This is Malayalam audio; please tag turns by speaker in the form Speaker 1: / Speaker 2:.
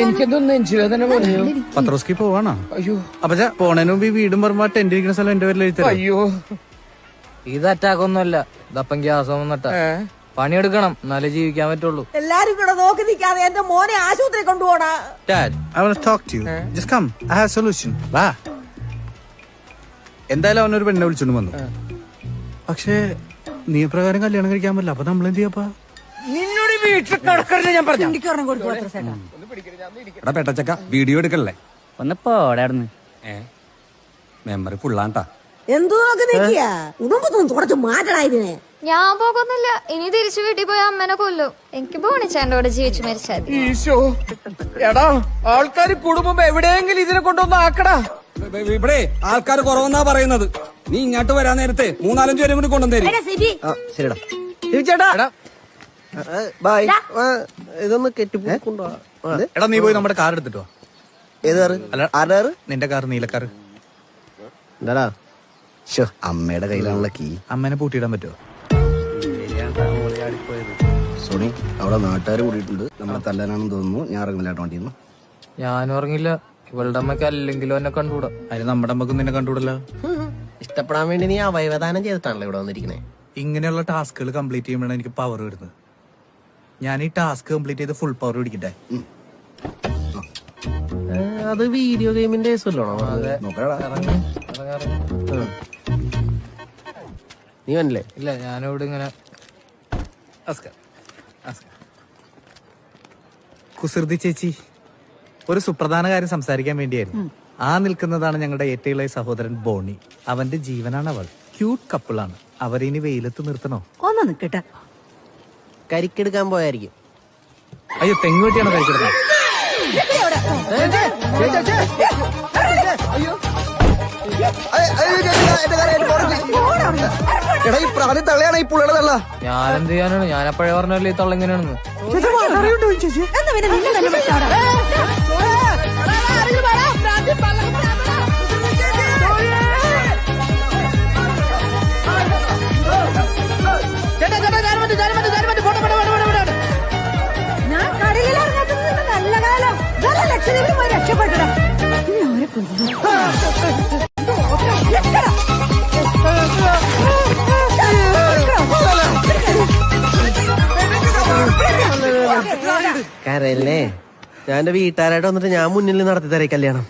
Speaker 1: എനിക്കെന്തോന്ന് നെഞ്ചുവേദന പോലെയോ.
Speaker 2: പത്രോസ്കി പോവാണോ?
Speaker 1: അയ്യോ
Speaker 2: അപ്പച്ച പോണേന് മുമ്പ് ഈ വീടും പറമ്പ ടെന്റ് ഇരിക്കുന്ന സ്ഥലം എന്റെ പേരിൽ എഴുതി.
Speaker 1: അയ്യോ
Speaker 3: ഇത് അറ്റാക്കൊന്നുമല്ല, ഇതപ്പം ഗ്യാസ് വന്നിട്ടാ. പണിയെടുക്കണം, എന്നാലേ ജീവിക്കാൻ പറ്റുള്ളൂ.
Speaker 4: എല്ലാരും കൂടെ നോക്കി നിൽക്കാതെ എന്റെ മോനെ ആശുപത്രി കൊണ്ടുപോടാ.
Speaker 2: Dad, I want to talk to you. Just come. I have a solution. വാ. എന്തായാലും അവനൊരു പെണ്ണെ വിളിച്ചോണ്ട് വന്നു. പക്ഷേ നിയമപ്രകാരം കല്യാണം കഴിക്കാൻ പറ്റില്ല. അപ്പൊ നമ്മൾ എന്ത് ചെയ്യപ്പാ?
Speaker 1: നിന്നോട് വീട്ടിൽ നടക്കരുത് ഞാൻ പറഞ്ഞു.
Speaker 2: എടാ പെട്ടച്ചക്ക വീഡിയോ എടുക്കല്ലേ?
Speaker 3: ഒന്ന് പോടായിരുന്നു.
Speaker 2: മെമ്മറി ഫുള്ളാണ്ടാ.
Speaker 4: എന്തു നോക്കി നിൽക്കിയ കുടുംബത്തൊന്നും തുടച്ചു മാറ്റടാ ഇതിനെ.
Speaker 5: ഞാൻ പോകുന്നില്ല. ഇനി തിരിച്ചു വീട്ടിൽ പോയി അമ്മനെ കൊല്ലും. എനിക്ക് പോണിച്ചാൻ്റെ കൂടെ ജീവിച്ചു മരിച്ചാൽ മതി.
Speaker 1: ഈശോ എടാ, ആൾക്കാര് കുടുംബം എവിടെയെങ്കിലും ഇതിനെ കൊണ്ടൊന്ന് ആക്കടാ.
Speaker 2: ഇവിടെ ആൾക്കാർ കുറവെന്നാ പറയുന്നത്. നീ ഇങ്ങോട്ട് വരാൻ നേരത്തെ 3-4 പേരും കൂടി കൊണ്ടുവന്നേരും.
Speaker 1: ചേട്ടാ
Speaker 6: ബൈ ഇതൊന്ന് കെട്ടിപ്പോണ്ടാ.
Speaker 2: എടാ നീ പോയി നമ്മുടെ കാർ എടുത്തിട്ടോ.
Speaker 6: ഏത് കാറ്? ആരുടെ കാറ്?
Speaker 2: നിന്റെ കാർ, നീലക്കാർ.
Speaker 6: എന്താടാ അമ്മയുടെ കയ്യിലാണുള്ള കീ.
Speaker 2: അമ്മേനെ പൂട്ടിയിടാൻ പറ്റുമോ?
Speaker 6: സോണി അവിടെ നാട്ടുകാർ കൂടിയിട്ടുണ്ട്. നമ്മളെ തല്ലാനാണെന്ന് തോന്നുന്നു. ഞാൻ ഇറങ്ങില്ലാട്ടോ വണ്ടിന്ന്.
Speaker 3: ഞാനും ഇറങ്ങില്ല. ഇവളുടെ അമ്മയ്ക്ക് അല്ലെങ്കിലും എന്നെ കണ്ടുകൂടാ.
Speaker 2: അതിന് നമ്മുടെ അമ്മക്ക് നിന്നെ കണ്ടുകൂടല്ലോ.
Speaker 6: ഇഷ്ടപ്പെടാൻ വേണ്ടി നീ അവയവദാനം ചെയ്തിട്ടാണല്ലോ ഇവിടെ വന്നിരിക്കണേ.
Speaker 2: ഇങ്ങനെയുള്ള ടാസ്കുകൾ കംപ്ലീറ്റ് ചെയ്യുമ്പോഴാണ് എനിക്ക് പവർ വരുന്നത്. ഞാൻ ഈ ടാസ്ക് കംപ്ലീറ്റ് ചെയ്ത് ഫുൾ പവർ പിടിക്കട്ടെ.
Speaker 6: അത് വീഡിയോ ഗെയിമിന്റെ നീ വന്നില്ലേ?
Speaker 3: ഇല്ല, ഞാനിവിടെ ഇങ്ങനെ
Speaker 2: കുസൃതി ചേച്ചി, ഒരു സുപ്രധാന കാര്യം സംസാരിക്കാൻ വേണ്ടിയായിരുന്നു. ആ നിൽക്കുന്നതാണ് ഞങ്ങളുടെ ഏറ്റവും ഇളയ സഹോദരൻ ബോണി. അവന്റെ ജീവനാണ് അവൾ. ക്യൂട്ട് കപ്പിളാണ്. അവരിനി വെയിലത്ത് നിർത്തണോ?
Speaker 4: ഒന്ന് നിക്കട്ടെ.
Speaker 6: കരിക്കെടുക്കാൻ പോയായിരിക്കും.
Speaker 2: അയ്യോ, തെങ്ങ് വെട്ടിയാണോ കഴിക്കുന്നത്?
Speaker 3: ഞാനെന്ത് ചെയ്യാനാണ്? ഞാൻ എപ്പോഴേ പറഞ്ഞല്ലേ ഈ തള്ളെങ്ങനെയാണെന്ന്.
Speaker 4: ഞാൻ കടലിലിറങ്ങാത്തത് നല്ല കാലം. ലക്ഷദ്വീപിൽ പോയി രക്ഷപ്പെട്ടടാ. ഇനി അവരെ കൊല്ലും.
Speaker 6: കരയല്ലേ? ഞാൻ എന്റെ വീട്ടുകാരായിട്ട് വന്നിട്ട് ഞാൻ മുന്നിൽ നടത്തി തരേ കല്യാണം.